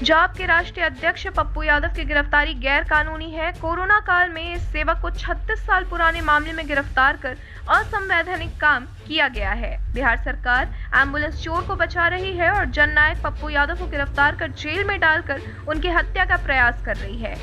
जाप के राष्ट्रीय अध्यक्ष पप्पू यादव की गिरफ्तारी गैर कानूनी है। कोरोना काल में इस सेवक को 36 साल पुराने मामले में गिरफ्तार कर असंवैधानिक काम किया गया है। बिहार सरकार एम्बुलेंस चोर को बचा रही है और जननायक पप्पू यादव को गिरफ्तार कर जेल में डालकर उनकी हत्या का प्रयास कर रही है।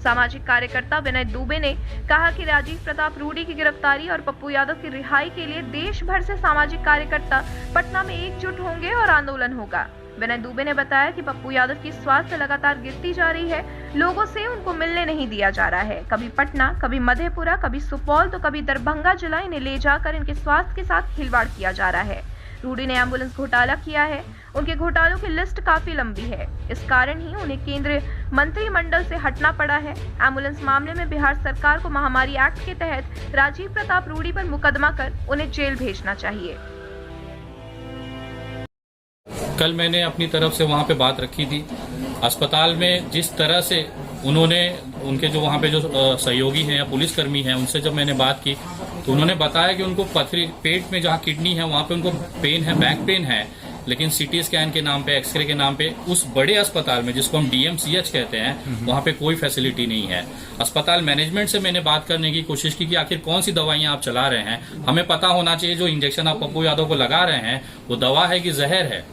सामाजिक कार्यकर्ता विनय दुबे ने कहा कि राजीव प्रताप रूडी की गिरफ्तारी और पप्पू यादव की रिहाई के लिए देश भर से सामाजिक कार्यकर्ता पटना में एकजुट होंगे और आंदोलन होगा। विनय दुबे ने बताया कि पप्पू यादव की स्वास्थ्य लगातार गिरती जा रही है। लोगों से उनको मिलने नहीं दिया जा रहा है। कभी पटना, कभी मधेपुरा, कभी सुपौल तो कभी दरभंगा जिला इन्हें ले जाकर इनके स्वास्थ्य के साथ खिलवाड़ किया जा रहा है। रूडी ने एम्बुलेंस घोटाला किया है। उनके घोटालों की लिस्ट काफी लंबी है। इस कारण ही उन्हें केंद्रीय मंत्रिमंडल से हटना पड़ा है। एम्बुलेंस मामले में बिहार सरकार को महामारी एक्ट के तहत राजीव प्रताप रूडी पर मुकदमा कर उन्हें जेल भेजना चाहिए। कल मैंने अपनी तरफ से वहां पे बात रखी थी। अस्पताल में जिस तरह से उन्होंने उनके जो वहां पे जो सहयोगी हैं या पुलिसकर्मी हैं उनसे जब मैंने बात की तो उन्होंने बताया कि उनको पथरी पेट में जहां किडनी है वहां पे उनको पेन है, बैक पेन है, लेकिन सीटी स्कैन के नाम पे, एक्सरे के नाम पे उस बड़े अस्पताल में जिसको हम डीएमसीएच कहते हैं वहां पे कोई फैसिलिटी नहीं है। अस्पताल मैनेजमेंट से मैंने बात करने की कोशिश की कि आखिर कौन सी दवाइयां आप चला रहे हैं। हमें पता होना चाहिए जो इंजेक्शन आप पप्पू यादव को लगा रहे हैं वो दवा है कि जहर है।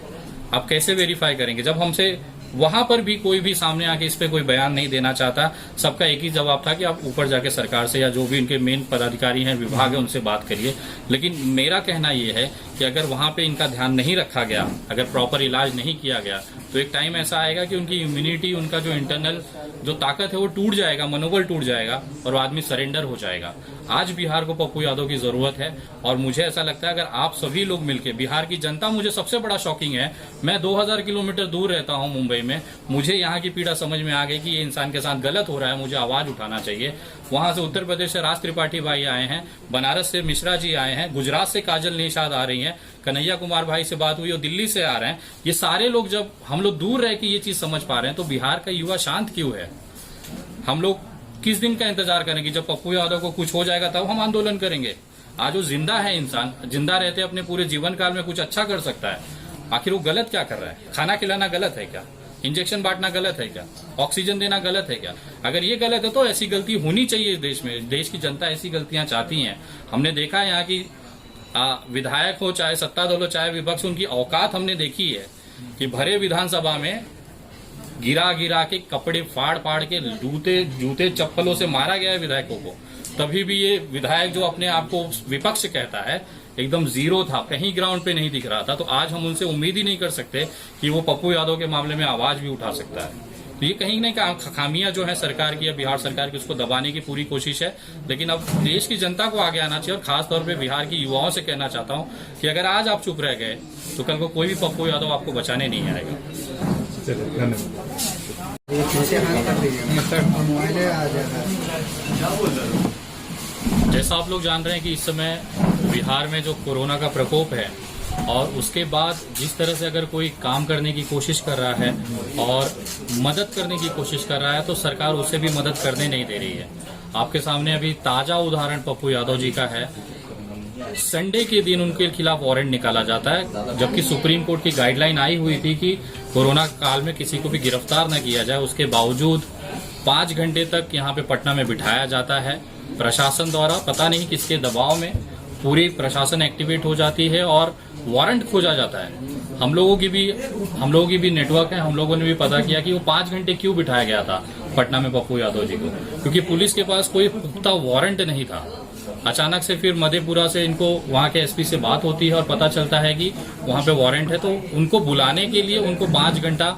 आप कैसे वेरीफाई करेंगे? जब हमसे वहां पर भी कोई भी सामने आके इस पे कोई बयान नहीं देना चाहता। सबका एक ही जवाब था कि आप ऊपर जाके सरकार से या जो भी इनके मेन पदाधिकारी हैं, विभाग है, उनसे बात करिए। लेकिन मेरा कहना यह है कि अगर वहां पे इनका ध्यान नहीं रखा गया, अगर प्रॉपर इलाज नहीं किया गया तो एक टाइम ऐसा आएगा कि उनकी इम्यूनिटी, उनका जो इंटरनल जो ताकत है वो टूट जाएगा, मनोबल टूट जाएगा और वो आदमी सरेंडर हो जाएगा। आज बिहार को पप्पू यादव की जरूरत है और मुझे ऐसा लगता है अगर आप सभी लोग मिलकर, बिहार की जनता, मुझे सबसे बड़ा शॉकिंग है, मैं 2000 किलोमीटर दूर रहता हूं मुंबई में, मुझे यहाँ की पीड़ा समझ में आ गई कि ये इंसान के साथ गलत हो रहा है, मुझे आवाज उठाना चाहिए। वहां से उत्तर प्रदेश से राज त्रिपाठी भाई आए हैं, बनारस से मिश्रा जी आए हैं, गुजरात से काजल निषाद आ रही हैं, कन्हैया कुमार भाई से बात हुई और दिल्ली से आ रहे हैं। ये सारे लोग, जब हम लोग दूर रह के ये चीज समझ पा रहे हैं तो बिहार का युवा शांत क्यों है? हम लोग किस दिन का इंतजार करेंगे? जब पप्पू यादव को कुछ हो जाएगा तब हम आंदोलन करेंगे। आज वो जिंदा है, इंसान जिंदा रहते अपने पूरे जीवन काल में कुछ अच्छा कर सकता है। आखिर वो गलत क्या कर रहा है? खाना खिलाना गलत है क्या? इंजेक्शन बांटना गलत है क्या? ऑक्सीजन देना गलत है क्या? अगर ये गलत है तो ऐसी गलती होनी चाहिए इस देश में। देश की जनता ऐसी गलतियां चाहती है। हमने देखा है यहाँ की विधायक हो, चाहे सत्ता दल हो, चाहे विपक्ष, उनकी औकात हमने देखी है कि भरे विधानसभा में गिरा गिरा के, कपड़े फाड़ फाड़ के, जूते चप्पलों से मारा गया है विधायकों को। तभी भी ये विधायक जो अपने आप को विपक्ष कहता है एकदम जीरो था, कहीं ग्राउंड पे नहीं दिख रहा था। तो आज हम उनसे उम्मीद ही नहीं कर सकते कि वो पप्पू यादव के मामले में आवाज भी उठा सकता है। तो ये कहीं नहीं खामियां जो है सरकार की या बिहार सरकार की, उसको दबाने की पूरी कोशिश है। लेकिन अब देश की जनता को आगे आना चाहिए और खासतौर पर बिहार की युवाओं से कहना चाहता हूं कि अगर आज आप चुप रह गए तो कल को कोई भी पप्पू यादव आपको बचाने नहीं आएगा। जैसा आप लोग जान रहे हैं कि इस समय बिहार में जो कोरोना का प्रकोप है और उसके बाद जिस तरह से अगर कोई काम करने की कोशिश कर रहा है और मदद करने की कोशिश कर रहा है तो सरकार उसे भी मदद करने नहीं दे रही है। आपके सामने अभी ताजा उदाहरण पप्पू यादव जी का है। संडे के दिन उनके खिलाफ वारंट निकाला जाता है, जबकि सुप्रीम कोर्ट की गाइडलाइन आई हुई थी कि कोरोना काल में किसी को भी गिरफ्तार न किया जाए। उसके बावजूद 5 घंटे तक यहाँ पे पटना में बिठाया जाता है प्रशासन द्वारा। पता नहीं किसके दबाव में पूरी प्रशासन एक्टिवेट हो जाती है और वारंट खोजा जाता है। हम लोगों की भी नेटवर्क है, हम लोगों ने भी पता किया कि वो 5 घंटे क्यों बिठाया गया था पटना में पप्पू यादव जी को, क्योंकि पुलिस के पास कोई पुख्ता वारंट नहीं था। अचानक से फिर मधेपुरा से इनको वहां के एसपी से बात होती है और पता चलता है कि वहां पे वारंट है, तो उनको बुलाने के लिए उनको 5 घंटा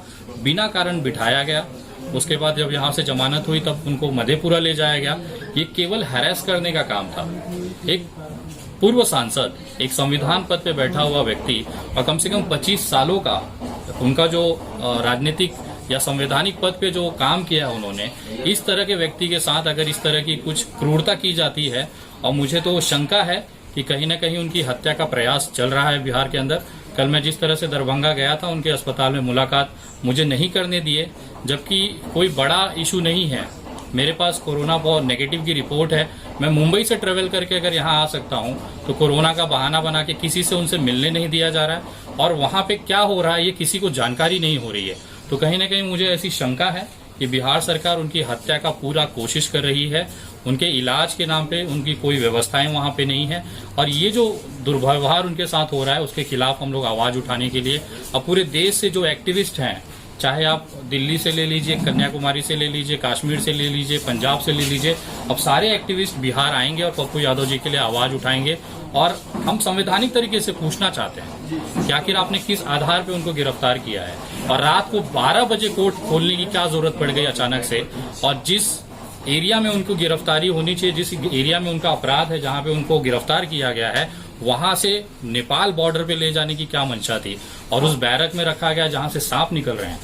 बिना कारण बिठाया गया। उसके बाद जब यहाँ से जमानत हुई तब उनको मधेपुरा ले जाया गया। ये केवल हैरेस करने का काम था। एक पूर्व सांसद, एक संविधान पद पे बैठा हुआ व्यक्ति और कम से कम 25 सालों का उनका जो राजनीतिक या संवैधानिक पद पे जो काम किया है उन्होंने, इस तरह के व्यक्ति के साथ अगर इस तरह की कुछ क्रूरता की जाती है, और मुझे तो शंका है कि कहीं न कहीं उनकी हत्या का प्रयास चल रहा है बिहार के अंदर। कल मैं जिस तरह से दरभंगा गया था, उनके अस्पताल में मुलाकात मुझे नहीं करने दिए, जबकि कोई बड़ा इशू नहीं है। मेरे पास कोरोना नेगेटिव की रिपोर्ट है। मैं मुंबई से ट्रेवल करके अगर यहाँ आ सकता हूँ तो कोरोना का बहाना बना के किसी से उनसे मिलने नहीं दिया जा रहा है और वहाँ पे क्या हो रहा है ये किसी को जानकारी नहीं हो रही है। तो कहीं ना कहीं मुझे ऐसी शंका है कि बिहार सरकार उनकी हत्या का पूरा कोशिश कर रही है। उनके इलाज के नाम पे उनकी कोई व्यवस्थाएं वहां पे नहीं है और ये जो दुर्व्यवहार उनके साथ हो रहा है उसके खिलाफ हम लोग आवाज उठाने के लिए अब पूरे देश से जो एक्टिविस्ट हैं, चाहे आप दिल्ली से ले लीजिए, कन्याकुमारी से ले लीजिए, कश्मीर से ले लीजिए, पंजाब से ले लीजिए, अब सारे एक्टिविस्ट बिहार आएंगे और पप्पू यादव जी के लिए आवाज उठाएंगे। और हम संवैधानिक तरीके से पूछना चाहते हैं कि आखिर आपने किस आधार पे उनको गिरफ्तार किया है और रात को 12 बजे कोर्ट खोलने की क्या जरूरत पड़ गई अचानक से, और जिस एरिया में उनको गिरफ्तारी होनी चाहिए, जिस एरिया में उनका अपराध है, जहां पे उनको गिरफ्तार किया गया है, वहां से नेपाल बॉर्डर पे ले जाने की क्या मंशा थी और उस बैरक में रखा गया जहां से सांप निकल रहे हैं।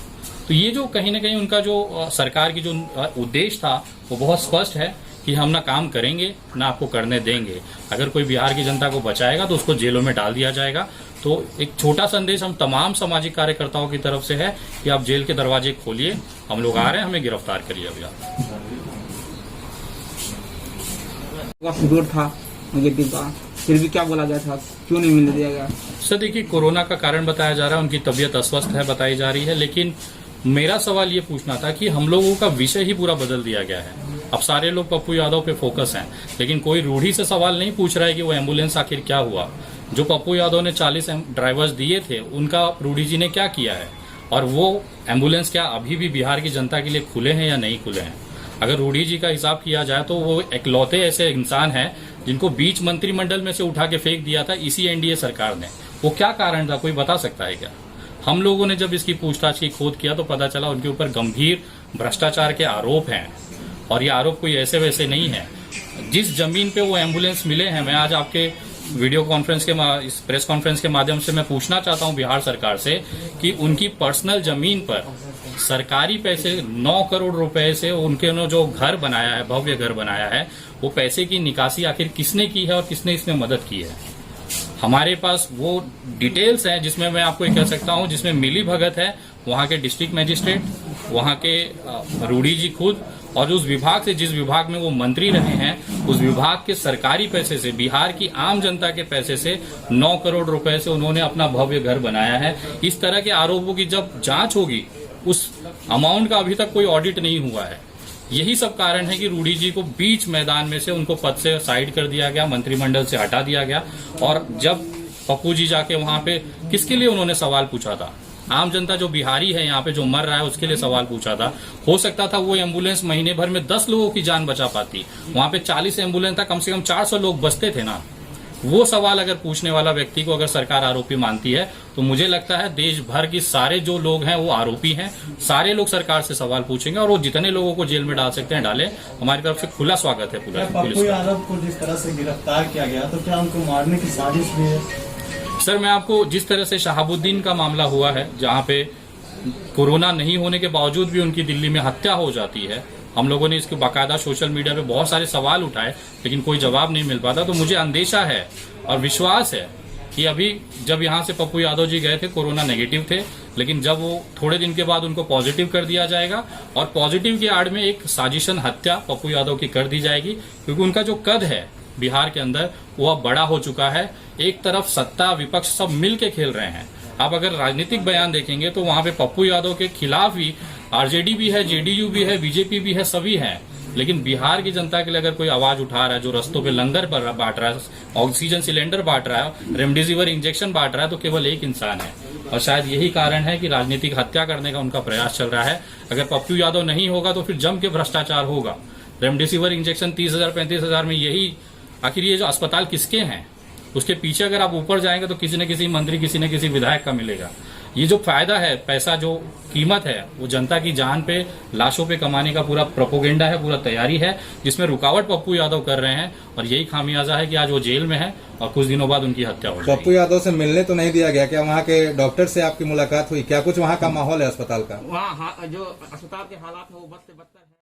तो ये जो कहीं ना कहीं उनका जो सरकार की जो उद्देश्य था वो बहुत स्पष्ट है कि हम ना काम करेंगे ना आपको करने देंगे। अगर कोई बिहार की जनता को बचाएगा तो उसको जेलों में डाल दिया जाएगा। तो एक छोटा संदेश हम तमाम सामाजिक कार्यकर्ताओं की तरफ से है कि आप जेल के दरवाजे खोलिए, हम लोग आ रहे हैं, हमें गिरफ्तार करिए। अभी आप शुगर था नेगेटिव का, फिर भी क्या बोला गया था, क्यों नहीं मिलने दिया गया? सर देखिए, कोरोना का कारण बताया जा रहा है, उनकी तबीयत अस्वस्थ है बताई जा रही है, लेकिन मेरा सवाल ये पूछना था कि हम लोगों का विषय ही पूरा बदल दिया गया है। अब सारे लोग पप्पू यादव पे फोकस हैं, लेकिन कोई रूढ़ी से सवाल नहीं पूछ रहा है कि वो एम्बुलेंस आखिर क्या हुआ। जो पप्पू यादव ने 40 ड्राइवर्स दिए थे उनका रूढ़ी जी ने क्या किया है, और वो एम्बुलेंस क्या अभी भी बिहार की जनता के लिए खुले हैं या नहीं खुले हैं। अगर रूढ़ी जी का हिसाब किया जाए तो वो इकलौते ऐसे इंसान हैं जिनको बीच मंत्रिमंडल में से उठा के फेंक दिया था इसी एनडीए सरकार ने। वो क्या कारण था, कोई बता सकता है क्या? हम लोगों ने जब इसकी पूछताछ की, खोद किया, तो पता चला उनके ऊपर गंभीर भ्रष्टाचार के आरोप हैं और ये आरोप कोई ऐसे वैसे नहीं है। जिस जमीन पे वो एम्बुलेंस मिले हैं, मैं आज आपके वीडियो कॉन्फ्रेंस के इस प्रेस कॉन्फ्रेंस के माध्यम से मैं पूछना चाहता हूं बिहार सरकार से कि उनकी पर्सनल जमीन पर सरकारी पैसे 9 करोड़ रुपए से उनके जो घर बनाया है, भव्य घर बनाया है, वो पैसे की निकासी आखिर किसने की है और किसने इसमें मदद की है। हमारे पास वो डिटेल्स हैं जिसमें मैं आपको कह सकता हूं, जिसमें मिली भगत है वहां के डिस्ट्रिक्ट मजिस्ट्रेट, वहां के रूढ़ी जी खुद, और उस विभाग से, जिस विभाग में वो मंत्री रहे हैं, उस विभाग के सरकारी पैसे से, बिहार की आम जनता के पैसे से 9 करोड़ रुपए से उन्होंने अपना भव्य घर बनाया है। इस तरह के आरोपों की जब जांच होगी, उस अमाउंट का अभी तक कोई ऑडिट नहीं हुआ है। यही सब कारण है कि रूढ़ी जी को बीच मैदान में से उनको पद से साइड कर दिया गया, मंत्रिमंडल से हटा दिया गया। और जब पप्पू जी जाके वहां पे किसके लिए उन्होंने सवाल पूछा था, आम जनता जो बिहारी है यहाँ पे जो मर रहा है उसके लिए सवाल पूछा था। हो सकता था वो एम्बुलेंस महीने भर में 10 लोगों की जान बचा पाती, वहां पे 40 एम्बुलेंस था, कम से कम 400 लोग बचते थे ना। वो सवाल अगर पूछने वाला व्यक्ति को अगर सरकार आरोपी मानती है तो मुझे लगता है देश भर की सारे जो लोग हैं वो आरोपी हैं। सारे लोग सरकार से सवाल पूछेंगे और वो जितने लोगों को जेल में डाल सकते हैं डालें। हमारी तरफ से खुला स्वागत है पुलिस का। पप्पू यादव को जिस तरह से गिरफ्तार किया गया तो क्या उनको मारने की साजिश भी है? सर मैं आपको जिस तरह से शहाबुद्दीन का मामला हुआ है, जहां पे कोरोना नहीं होने के बावजूद भी उनकी दिल्ली में हत्या हो जाती है, हम लोगों ने इसके बाकायदा सोशल मीडिया पे बहुत सारे सवाल उठाए लेकिन कोई जवाब नहीं मिल पाता। तो मुझे अंदेशा है और विश्वास है कि अभी जब यहाँ से पप्पू यादव जी गए थे कोरोना नेगेटिव थे, लेकिन जब वो थोड़े दिन के बाद उनको पॉजिटिव कर दिया जाएगा और पॉजिटिव की आड़ में एक साजिशन हत्या पप्पू यादव की कर दी जाएगी, क्योंकि उनका जो कद है बिहार के अंदर वो अब बड़ा हो चुका है। एक तरफ सत्ता विपक्ष सब मिल के खेल रहे हैं। आप अगर राजनीतिक बयान देखेंगे तो वहां पे पप्पू यादव के खिलाफ ही आरजेडी भी है, जेडीयू भी है, बीजेपी भी है, सभी हैं। लेकिन बिहार की जनता के लिए अगर कोई आवाज उठा रहा है, जो रस्तों पे लंगर बांट रहा है, ऑक्सीजन सिलेंडर बांट रहा है, रेमडेसिविर इंजेक्शन बांट रहा है, तो केवल एक इंसान है। और शायद यही कारण है कि राजनीतिक हत्या करने का उनका प्रयास चल रहा है। अगर पप्पू यादव नहीं होगा तो फिर जम के भ्रष्टाचार होगा। रेमडेसिविर इंजेक्शन 30,000 35,000 में, यही आखिर ये जो अस्पताल किसके हैं, उसके पीछे अगर आप ऊपर जाएंगे तो किसी न किसी मंत्री, किसी न किसी विधायक का मिलेगा। ये जो फायदा है, पैसा जो कीमत है, वो जनता की जान पे, लाशों पे कमाने का पूरा प्रोपोगेंडा है, पूरा तैयारी है, जिसमें रुकावट पप्पू यादव कर रहे हैं। और यही खामियाजा है कि आज वो जेल में है और कुछ दिनों बाद उनकी हत्या हो जाएगी। पप्पू यादव से मिलने तो नहीं दिया गया, क्या वहाँ के डॉक्टर से आपकी मुलाकात हुई? क्या कुछ वहाँ का माहौल है अस्पताल का? वहाँ जो अस्पताल के हालात है वो बद से बदतर है।